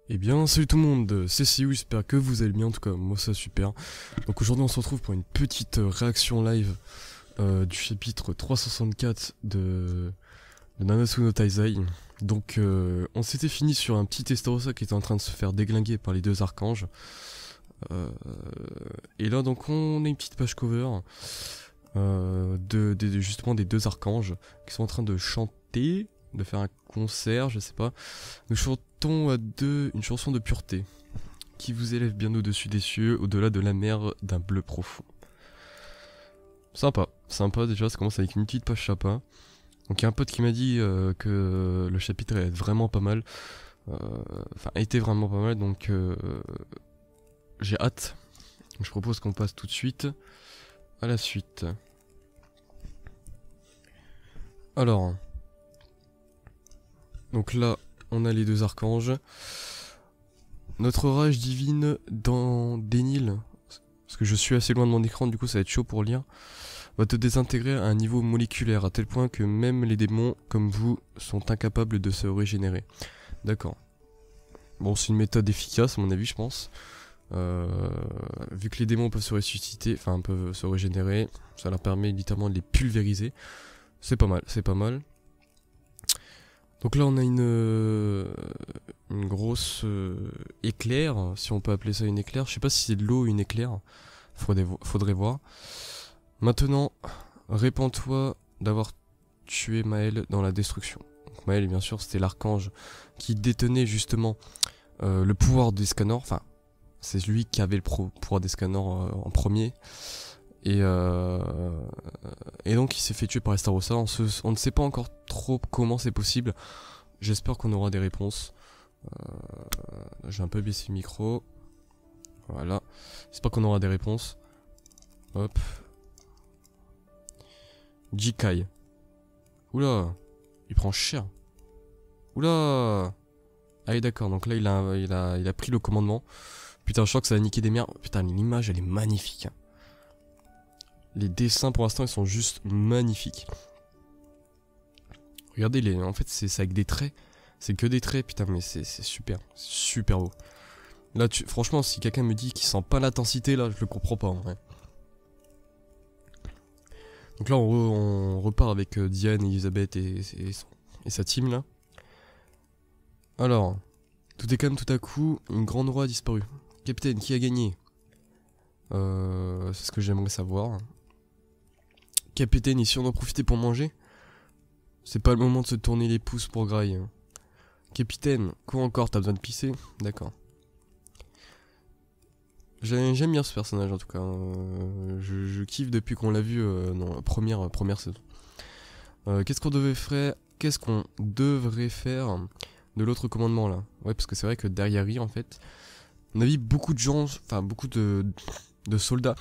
Eh bien, salut tout le monde, c'est Siou, j'espère que vous allez bien, en tout cas, moi ça super. Donc aujourd'hui on se retrouve pour une petite réaction live du chapitre 364 de Nanatsu no Taizai. Donc on s'était fini sur un petit Testarossa qui était en train de se faire déglinguer par les deux archanges. Et là donc on a une petite page cover justement des deux archanges qui sont en train de chanter, de faire un concert, je sais pas. Nous chantons à deux une chanson de pureté qui vous élève bien au-dessus des cieux, au-delà de la mer d'un bleu profond. Sympa, sympa déjà, ça commence avec une petite page sympa. Donc il y a un pote qui m'a dit que le chapitre allait être vraiment pas mal. Enfin, était vraiment pas mal, donc j'ai hâte. Je propose qu'on passe tout de suite à la suite. Alors, donc là, on a les deux archanges. Notre rage divine dans Dénil, parce que je suis assez loin de mon écran, du coup ça va être chaud pour lire, va te désintégrer à un niveau moléculaire, à tel point que même les démons, comme vous, sont incapables de se régénérer. D'accord. Bon, c'est une méthode efficace, à mon avis, je pense. Vu que les démons peuvent se ressusciter, enfin peuvent se régénérer, ça leur permet littéralement de les pulvériser. C'est pas mal, c'est pas mal. Donc là on a une grosse éclair, si on peut appeler ça une éclair. Je sais pas si c'est de l'eau ou une éclair, faudrait voir. Maintenant, répands-toi d'avoir tué Maël dans la destruction. Donc Maël, bien sûr, c'était l'archange qui détenait justement le pouvoir d'Escanor. Enfin, c'est lui qui avait le pouvoir d'Escanor en premier. Et donc il s'est fait tuer par Estarossa. On ne sait pas encore trop comment c'est possible. J'espère qu'on aura des réponses. J'ai un peu baissé le micro. Voilà. J'espère qu'on aura des réponses. Hop. Jikai. Oula. Il prend cher. Oula. Ah oui d'accord. Donc là il a pris le commandement. Putain je sens que ça va niquer des mers. Putain l'image elle est magnifique. Hein. Les dessins pour l'instant ils sont juste magnifiques. Regardez en fait c'est avec des traits. C'est que des traits putain mais c'est super. C'est super beau. Là franchement si quelqu'un me dit qu'il sent pas l'intensité là je le comprends pas en vrai. Donc là on repart avec Diane, Elisabeth et sa team là. Alors, tout est calme tout à coup, une grande roue a disparu. Capitaine, qui a gagné? C'est ce que j'aimerais savoir. Capitaine, ici on en profiter pour manger? C'est pas le moment de se tourner les pouces pour grailler. Capitaine, quoi encore? T'as besoin de pisser? D'accord. J'aime bien ce personnage en tout cas. Je kiffe depuis qu'on l'a vu dans la première saison. Qu'est-ce qu'on devrait faire de l'autre commandement là? Ouais, parce que c'est vrai que derrière lui en fait, on a vu beaucoup de gens, enfin beaucoup de soldats.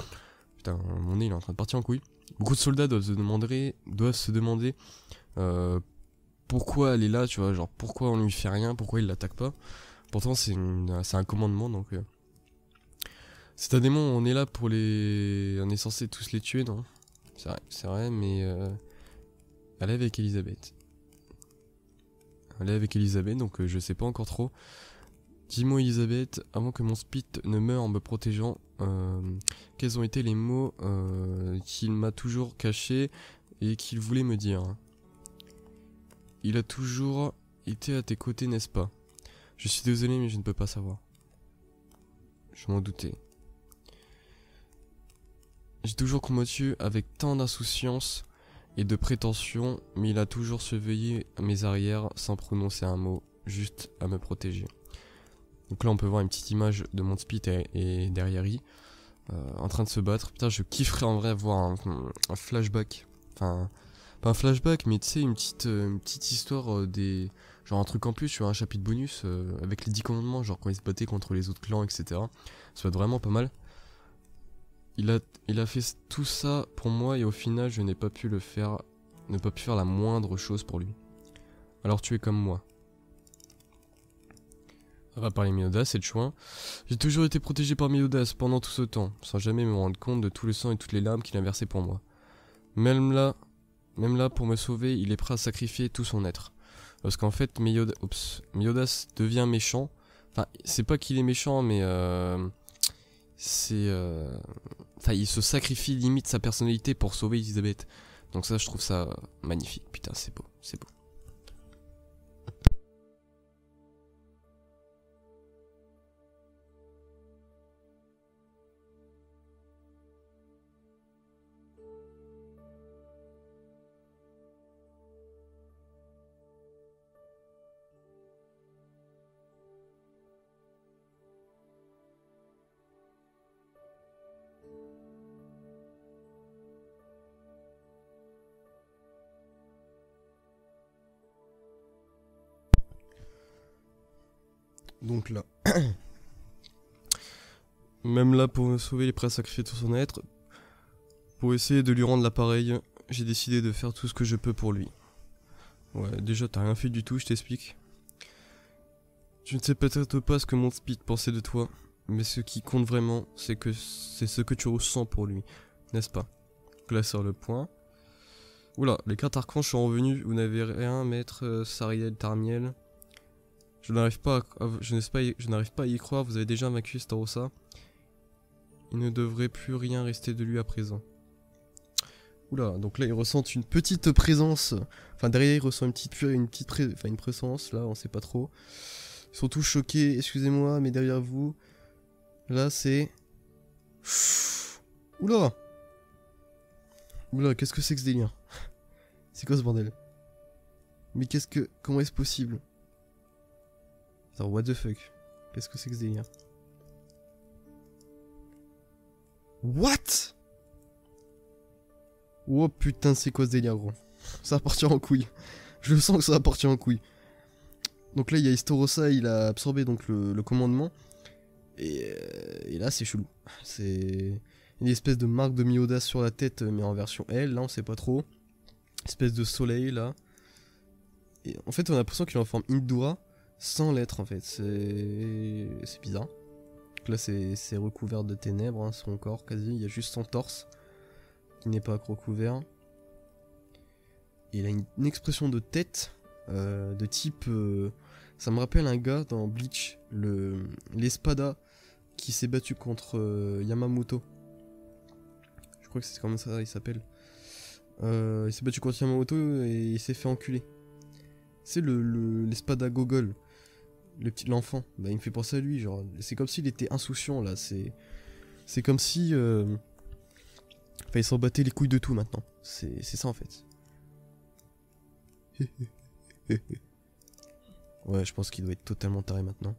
Putain, mon nez il est en train de partir en couille. Beaucoup de soldats doivent se demander pourquoi elle est là, tu vois, genre pourquoi on lui fait rien, pourquoi il l'attaque pas. Pourtant c'est un commandement donc. C'est un démon, on est là pour les. On est censé tous les tuer, non? C'est vrai, mais elle est avec Elisabeth. Elle est avec Elisabeth, donc je sais pas encore trop. Dis-moi Elisabeth, avant que mon spit ne meure en me protégeant, quels ont été les mots qu'il m'a toujours cachés et qu'il voulait me dire? Il a toujours été à tes côtés, n'est-ce pas? Je suis désolé, mais je ne peux pas savoir. Je m'en doutais. J'ai toujours combattu avec tant d'insouciance et de prétention, mais il a toujours surveillé mes arrières sans prononcer un mot, juste à me protéger. Donc là on peut voir une petite image de Montspit et derrière en train de se battre. Putain je kifferais en vrai voir un flashback. Enfin, pas un flashback mais tu sais une petite histoire genre un truc en plus, tu vois, un chapitre bonus avec les 10 commandements, genre quand ils se battaient contre les autres clans, etc. Ça va être vraiment pas mal. Il a fait tout ça pour moi et au final je n'ai pas pu faire la moindre chose pour lui. Alors tu es comme moi. On va parler Méliodas, c'est le choix. J'ai toujours été protégé par Méliodas pendant tout ce temps, sans jamais me rendre compte de tout le sang et toutes les larmes qu'il a versé pour moi. Même là, pour me sauver, il est prêt à sacrifier tout son être. Parce qu'en fait, Méliodas devient méchant, Enfin, c'est pas qu'il est méchant, mais c'est... Enfin, il se sacrifie limite sa personnalité pour sauver Elisabeth. Donc ça, je trouve ça magnifique. Putain, c'est beau, c'est beau. Donc là, même là pour me sauver, il est prêt à sacrifier tout son être. Pour essayer de lui rendre l'appareil, j'ai décidé de faire tout ce que je peux pour lui. Ouais, déjà t'as rien fait du tout, je t'explique. Je ne sais peut-être pas ce que mon speed pensait de toi, mais ce qui compte vraiment, c'est ce que tu ressens pour lui, n'est-ce pas? Donc là sur le point. Oula, les cartes archanges sont revenus, vous n'avez rien, maître Sariel Tarmiel. Je n'arrive pas à y croire, vous avez déjà vaincu Starossa. Il ne devrait plus rien rester de lui à présent. Oula, donc là il ressent une petite présence. Enfin derrière il ressent une présence, là on sait pas trop. Ils sont tous choqués, excusez-moi, mais derrière vous, là c'est... Oula. Oula, qu'est-ce que c'est que ce délire? C'est quoi ce bordel? Mais comment est-ce possible? Attends, what the fuck? Qu'est-ce que c'est que ce délire? What? Oh putain, c'est quoi ce délire, gros? Ça va partir en couille. Je le sens que ça va partir en couille. Donc là, il y a Istorosa, il a absorbé donc le commandement. Et là, c'est chelou. C'est une espèce de marque de Miodas sur la tête, mais en version L. Là, on sait pas trop. Espèce de soleil, là. Et en fait, on a l'impression qu'il est en forme Indura, sans l'être, en fait. C'est bizarre. Donc là, c'est recouvert de ténèbres, hein, son corps, quasi. Il y a juste son torse, qui n'est pas recouvert. Et il a une expression de tête, de type... ça me rappelle un gars dans Bleach, l'Espada, qui s'est battu contre Yamamoto. Je crois que c'est comme ça il s'appelle. Il s'est battu contre Yamamoto et il s'est fait enculer. C'est l'Espada Gogol, l'enfant. Bah, il me fait penser à lui, genre. C'est comme s'il était insouciant là. C'est comme si... Enfin, il s'en battait les couilles de tout maintenant. C'est ça en fait. Ouais, je pense qu'il doit être totalement taré maintenant.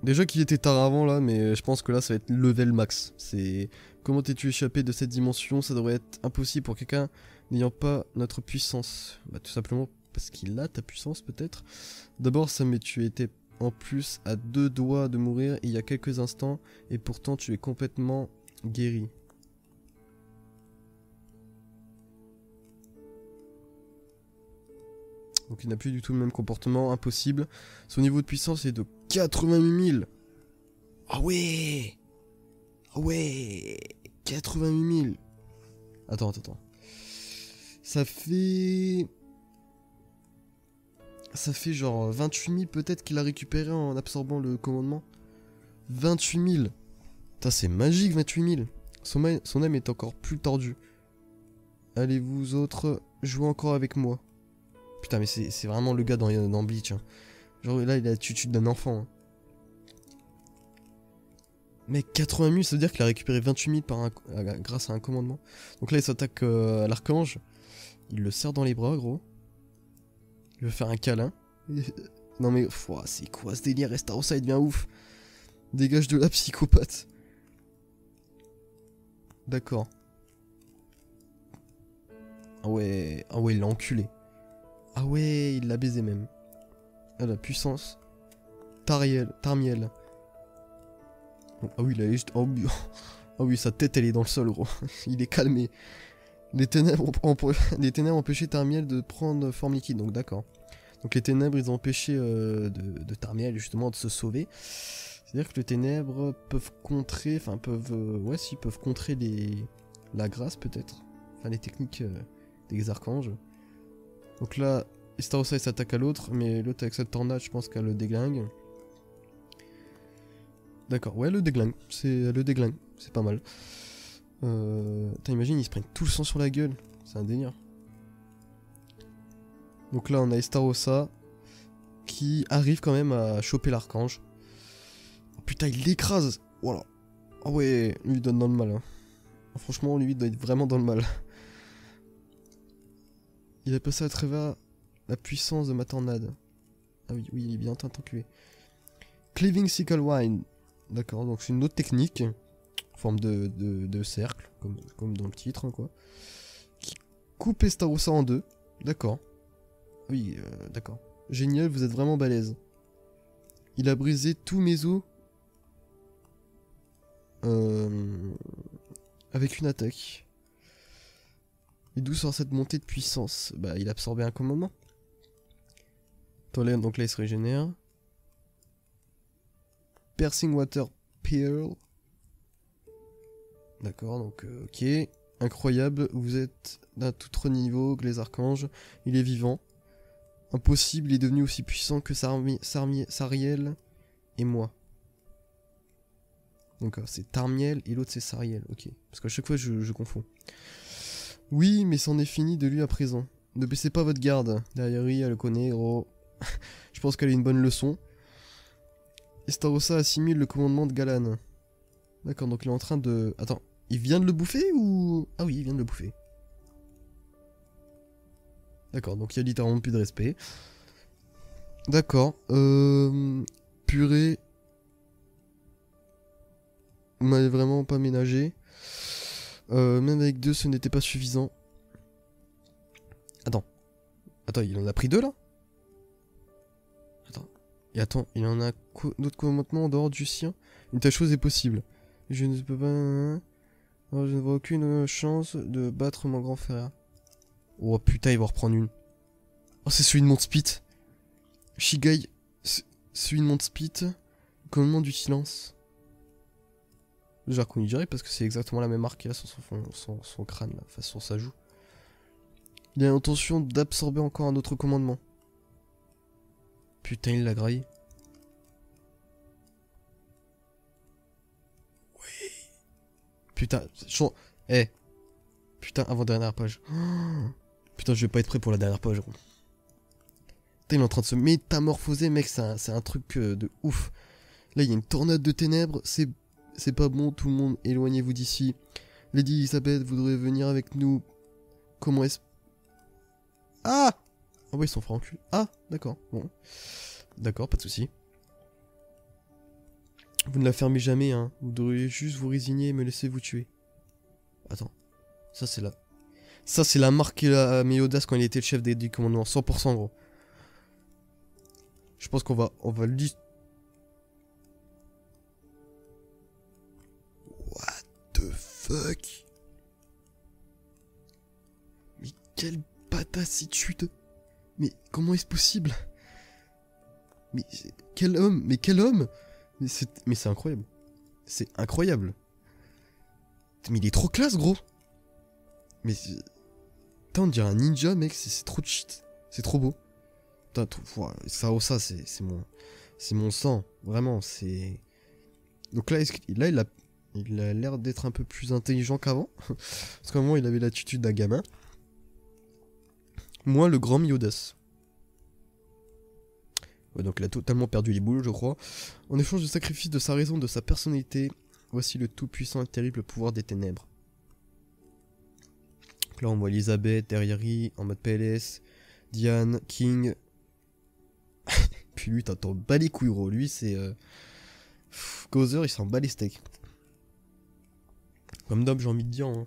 Déjà qu'il était taré avant là, mais je pense que là ça va être level max. C'est... Comment t'es-tu échappé de cette dimension? Ça devrait être impossible pour quelqu'un n'ayant pas notre puissance. Bah tout simplement parce qu'il a ta puissance peut-être. D'abord ça, mais tu étais en plus à 2 doigts de mourir il y a quelques instants, et pourtant tu es complètement guéri. Donc il n'a plus du tout le même comportement, impossible. Son niveau de puissance est de 88 000. Ah ouais. Ah ouais. 88 000. Attends. Ça fait genre 28 000 peut-être qu'il a récupéré en absorbant le commandement. 28 000. Putain, c'est magique 28 000. Son âme est encore plus tordue. Allez vous autres, jouez encore avec moi. Putain, mais c'est vraiment le gars dans Bleach. Hein. Genre là, il a l'attitude d'un enfant. Hein. Mec, 80 000, ça veut dire qu'il a récupéré 28 000 grâce à un commandement. Donc là, il s'attaque à l'archange. Il le serre dans les bras, gros. Il veut faire un câlin. Non mais, c'est quoi ce délire? Restarossa, il devient ouf. Dégage de la psychopathe. D'accord. Ah ouais, il l'a enculé. Ah ouais, il l'a baisé même. Ah la puissance. Tarmiel. Ah oui, il a juste... Ah oui, sa tête elle est dans le sol, gros. Il est calmé. Les ténèbres ont empêché Tarmiel de prendre forme liquide, donc d'accord. Donc les ténèbres, ils ont empêché de Tarmiel justement de se sauver. C'est-à-dire que les ténèbres peuvent contrer... Enfin, peuvent contrer la grâce peut-être. Enfin, les techniques des archanges. Donc là, Starossa il s'attaque à l'autre, mais l'autre avec cette tornade, je pense qu'elle le déglingue. D'accord, ouais, le déglingue. C'est le déglingue. C'est pas mal. T'imagines, ils se prennent tout le sang sur la gueule. C'est un délire. Donc là, on a Estarossa qui arrive quand même à choper l'archange. Oh, putain, il l'écrase. Voilà. Ah ouais, lui il donne dans le mal. Hein. Franchement, lui il doit être vraiment dans le mal. Il a passé à travers la puissance de ma tornade. Ah oui, oui, il est bien enculé. Cleaving Sickle Wine. D'accord, donc c'est une autre technique. En forme de cercle, comme dans le titre, hein, quoi. Qui coupe Estarossa en deux. D'accord. Oui, d'accord. Génial, vous êtes vraiment balèze. Il a brisé tous mes os. Avec une attaque. Et d'où sort cette montée de puissance? Bah, il a absorbé un commandement. Attends, donc là, il se régénère. Piercing Water Pearl. D'accord, donc ok. Incroyable, vous êtes d'un tout autre niveau que les archanges. Il est vivant. Impossible, il est devenu aussi puissant que Sariel et moi. Donc c'est Tarmiel et l'autre c'est Sariel, ok. Parce qu'à chaque fois je confonds. Oui, mais c'en est fini de lui à présent. Ne baissez pas votre garde. Derrière lui, elle le connaît, gros. Je pense qu'elle a une bonne leçon. Estarossa assimile le commandement de Galan. D'accord, donc il est en train de... Attends, il vient de le bouffer ou... Ah oui, il vient de le bouffer. D'accord, donc il y a littéralement plus de respect. D'accord, purée. Vous m'avez vraiment pas ménagé. Même avec deux, ce n'était pas suffisant. Attends. Attends, il en a pris deux là? Attends. Et attends, il en a d'autres commandements en dehors du sien? Une telle chose est possible. Je ne peux pas... Alors, je ne vois aucune chance de battre mon grand frère. Oh putain, il va reprendre une. Oh, c'est celui de Montspit. Shigai, celui de Montspit. Commandement du silence. J'ai reconnu direct parce que c'est exactement la même marque qu'il a sur son crâne, là, enfin sur sa joue. Il a l'intention d'absorber encore un autre commandement. Putain, il l'a graillé. Oui. Putain, eh. Putain, avant-dernière page. Oh. Putain, je vais pas être prêt pour la dernière page, gros. Putain, il est en train de se métamorphoser, mec, c'est un truc de ouf. Là, il y a une tornade de ténèbres, c'est pas bon, tout le monde, éloignez-vous d'ici. Lady Elisabeth, vous devrez venir avec nous. Comment est-ce... Ah! Ah ouais, ils sont frères en cul. Ah, d'accord, bon. D'accord, pas de soucis. Vous ne la fermez jamais, hein. Vous devriez juste vous résigner et me laisser vous tuer. Attends. Ça, c'est la... Ça, c'est la marque qu'il a mis audace quand il était le chef du commandement. 100%, gros. Je pense qu'on va lui... What the fuck? Mais quelle patacitude! Mais comment est-ce possible? Mais quel homme! Mais quel homme! Mais c'est incroyable. C'est incroyable. Mais il est trop classe, gros! Mais... Putain, on dirait un ninja, mec. C'est trop de shit. C'est trop beau. Putain, ça, c'est mon sang. Vraiment, c'est... Donc là, il a l'air d'être un peu plus intelligent qu'avant. Parce qu'à un moment, il avait l'attitude d'un gamin. Moi, le grand Miodas. Ouais, donc il a totalement perdu les boules, je crois. En échange de sacrifice de sa raison, de sa personnalité, voici le tout-puissant et terrible pouvoir des ténèbres. Donc là, on voit Elisabeth, derrière en mode PLS, Diane, King. Puis lui, t'en bats les couilles, gros. Lui, c'est... Gozer, il s'en bat les steaks. Comme d'hab, j'ai envie de dire. Hein.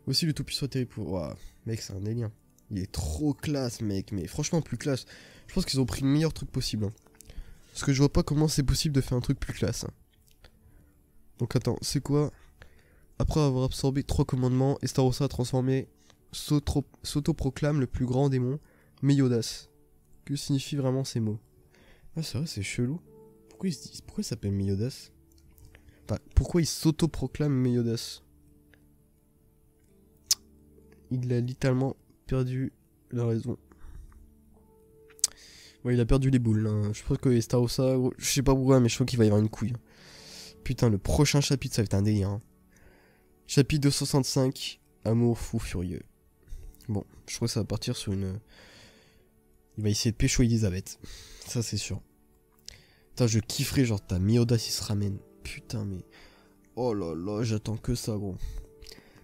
Aussi, le tout-puissant et terrible pouvoir... Ouah, mec, c'est un alien. Il est trop classe, mec. Mais franchement, plus classe. Je pense qu'ils ont pris le meilleur truc possible. Hein. Parce que je vois pas comment c'est possible de faire un truc plus classe. Hein. Donc attends, c'est quoi? Après avoir absorbé 3 commandements, Estarossa a transformé, s'auto-proclame le plus grand démon, Miodas. Que signifient vraiment ces mots? Ah c'est vrai, c'est chelou. Pourquoi il s'appelle Miodas? Enfin, pourquoi il s'auto-proclame Miodas? Il a littéralement perdu la raison. Ouais, il a perdu les boules. Hein. Je pense que Estarossa, je sais pas pourquoi, mais je crois qu'il va y avoir une couille. Putain, le prochain chapitre, ça va être un délire. Hein. Chapitre 265, Amour fou furieux. Bon, je crois que ça va partir sur une... Il va essayer de pécho Elisabeth. Ça, c'est sûr. Putain, je kifferais, genre, t'as Miodas, il se ramène. Putain, mais... Oh là là, j'attends que ça, gros.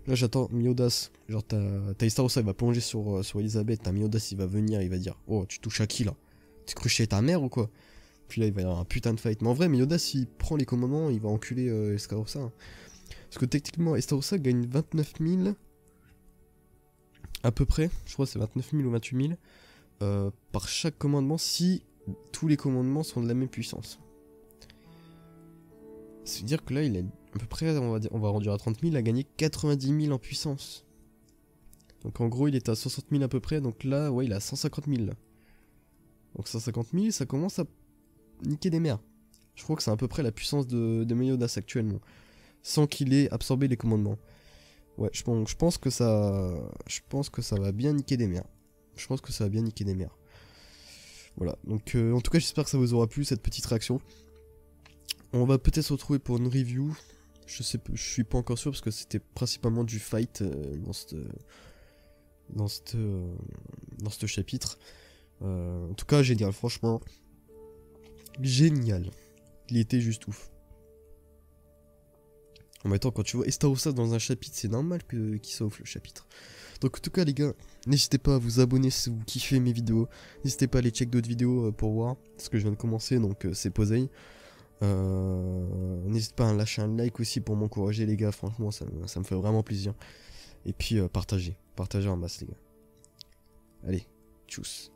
Là, j'attends Miodas. Genre, t'as Estarossa, il va plonger sur Elisabeth. T'as Miodas, il va venir, il va dire: oh, tu touches à qui, là? Tu cru chez ta mère ou quoi? Puis là, il va y avoir un putain de fight. Mais en vrai, Miodas, s'il prend les commandements, il va enculer Estarossa. Hein. Parce que techniquement, Estarossa gagne 29 000... à peu près. Je crois que c'est 29 000 ou 28 000. Par chaque commandement, si tous les commandements sont de la même puissance. C'est-à-dire que là, il a à peu près, on va réduire à 30 000, il a gagné 90 000 en puissance. Donc en gros, il est à 60 000 à peu près, donc là, ouais, il a 150 000. Là. Donc 150 000, ça commence à niquer des mers. Je crois que c'est à peu près la puissance de Miodas actuellement. Sans qu'il ait absorbé les commandements. Ouais, je pense que ça va bien niquer des mers. Je pense que ça va bien niquer des mers. Voilà, donc en tout cas, j'espère que ça vous aura plu, cette petite réaction. On va peut-être se retrouver pour une review. Je suis pas encore sûr parce que c'était principalement du fight dans ce chapitre. En tout cas, génial, franchement. Génial. Il était juste ouf. En même temps, quand tu vois Estarossa dans un chapitre, c'est normal qu'il s'offre le chapitre. Donc en tout cas les gars, n'hésitez pas à vous abonner si vous kiffez mes vidéos. N'hésitez pas à aller check d'autres vidéos pour voir. Parce que je viens de commencer, donc c'est posé. N'hésitez pas à lâcher un like aussi pour m'encourager les gars, franchement ça me fait vraiment plaisir. Et puis partagez en masse les gars. Allez, tchuss.